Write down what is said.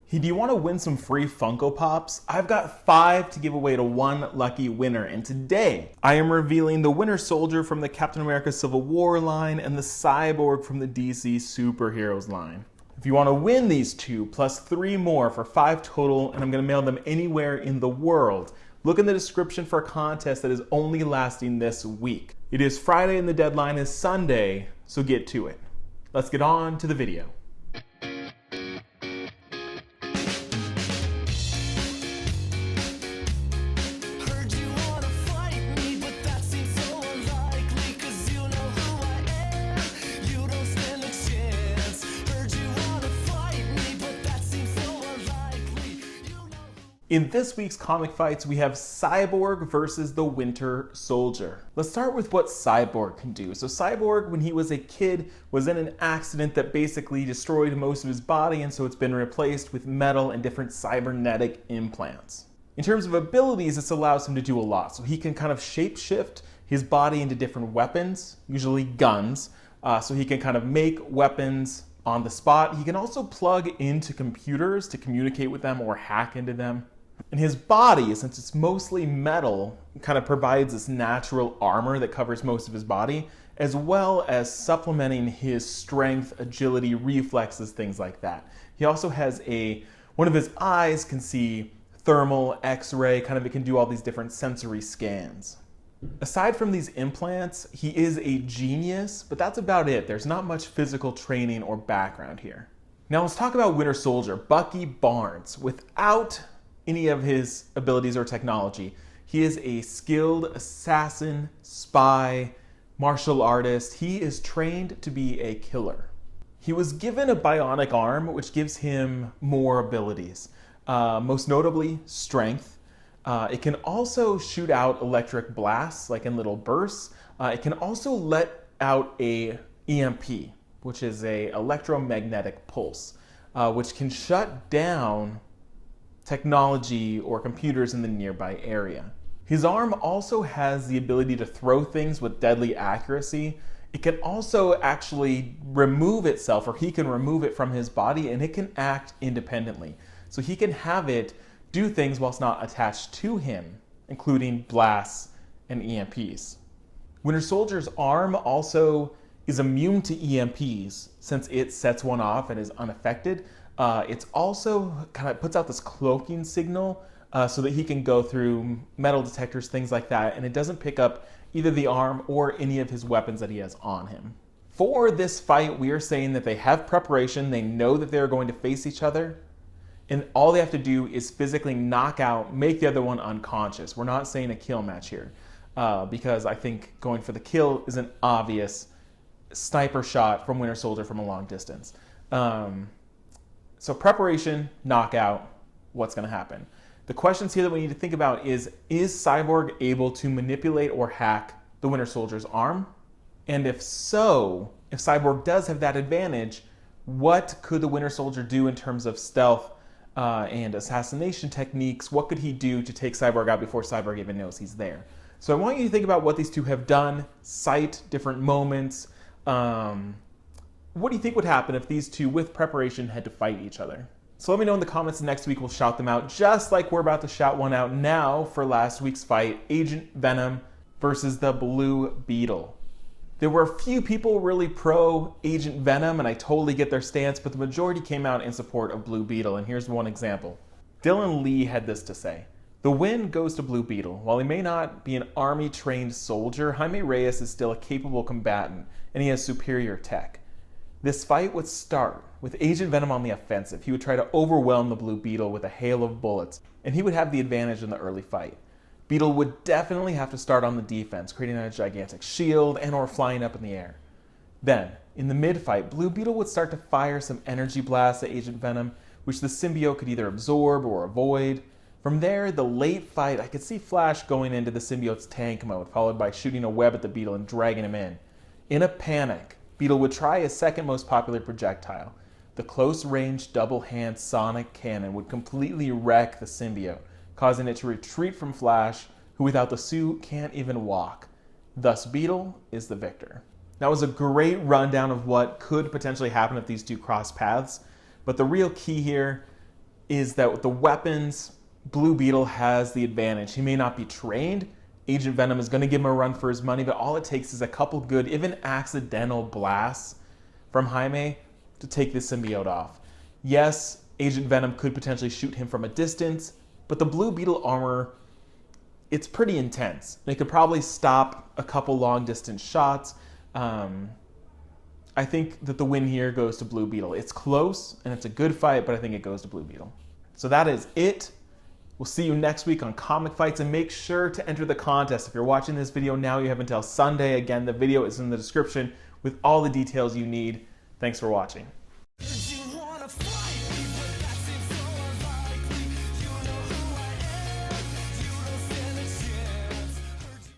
Hey, do you want to win some free Funko Pops? I've got 5 to give away to one lucky winner, and today I am revealing the Winter Soldier from the Captain America Civil War line and the Cyborg from the DC Superheroes line. If you want to win these 2 plus 3 more for 5 total, and I'm going to mail them anywhere in the world, look in the description for a contest that is only lasting this week. It is Friday and the deadline is Sunday, so get to it. Let's get on to the video. In this week's Comic Fights, we have Cyborg versus the Winter Soldier. Let's start with what Cyborg can do. So Cyborg, when he was a kid, was in an accident that basically destroyed most of his body, and so it's been replaced with metal and different cybernetic implants. In terms of abilities, this allows him to do a lot. So he can kind of shapeshift his body into different weapons, usually guns, so he can kind of make weapons on the spot. He can also plug into computers to communicate with them or hack into them. And his body, since it's mostly metal, kind of provides this natural armor that covers most of his body, as well as supplementing his strength, agility, reflexes, things like that. He also has one of his eyes can see thermal, X-ray, it can do all these different sensory scans. Aside from these implants, he is a genius, but that's about it. There's not much physical training or background here. Now let's talk about Winter Soldier, Bucky Barnes. Without any of his abilities or technology, he is a skilled assassin, spy, martial artist. He is trained to be a killer. He was given a bionic arm, which gives him more abilities, most notably strength. It can also shoot out electric blasts, like in little bursts. It can also let out a EMP, which is a electromagnetic pulse, which can shut down technology or computers in the nearby area. His arm also has the ability to throw things with deadly accuracy. It can also actually remove itself, or he can remove it from his body, and it can act independently. So he can have it do things whilst not attached to him, including blasts and EMPs. Winter Soldier's arm also is immune to EMPs since it sets one off and is unaffected. It's also kind of puts out this cloaking signal so that he can go through metal detectors, things like that, and it doesn't pick up either the arm or any of his weapons that he has on him. For this fight, we are saying that they have preparation, they know that they're going to face each other, and all they have to do is physically knock out, make the other one unconscious. We're not saying a kill match here, because I think going for the kill is an obvious sniper shot from Winter Soldier from a long distance. So preparation, knockout, what's going to happen? The questions here that we need to think about is Cyborg able to manipulate or hack the Winter Soldier's arm? And if so, if Cyborg does have that advantage, what could the Winter Soldier do in terms of stealth and assassination techniques? What could he do to take Cyborg out before Cyborg even knows he's there? So I want you to think about what these two have done, cite different moments. What do you think would happen if these two, with preparation, had to fight each other? So let me know in the comments, and next week we'll shout them out, just like we're about to shout one out now for last week's fight, Agent Venom versus the Blue Beetle. There were a few people really pro Agent Venom, and I totally get their stance, but the majority came out in support of Blue Beetle, and here's one example. Dylan Lee had this to say: "The win goes to Blue Beetle. While he may not be an army-trained soldier, Jaime Reyes is still a capable combatant, and he has superior tech. This fight would start with Agent Venom on the offensive. He would try to overwhelm the Blue Beetle with a hail of bullets, and he would have the advantage in the early fight. Beetle would definitely have to start on the defense, creating a gigantic shield and or flying up in the air. Then, in the mid-fight, Blue Beetle would start to fire some energy blasts at Agent Venom, which the symbiote could either absorb or avoid. From there, the late fight, I could see Flash going into the symbiote's tank mode, followed by shooting a web at the Beetle and dragging him in. In a panic, Beetle would try his second most popular projectile. The close-range double-hand sonic cannon would completely wreck the symbiote, causing it to retreat from Flash, who without the suit can't even walk. Thus, Beetle is the victor." That was a great rundown of what could potentially happen if these two cross paths, but the real key here is that with the weapons, Blue Beetle has the advantage. He may not be trained. Agent Venom is going to give him a run for his money, but all it takes is a couple good, even accidental blasts from Jaime to take this symbiote off. Yes, Agent Venom could potentially shoot him from a distance, but the Blue Beetle armor, it's pretty intense. They could probably stop a couple long distance shots. I think that the win here goes to Blue Beetle. It's close and it's a good fight, but I think it goes to Blue Beetle. So that is it. We'll see you next week on Comic Fights, and make sure to enter the contest. If you're watching this video now, you have until Sunday. Again, the video is in the description with all the details you need. Thanks for watching.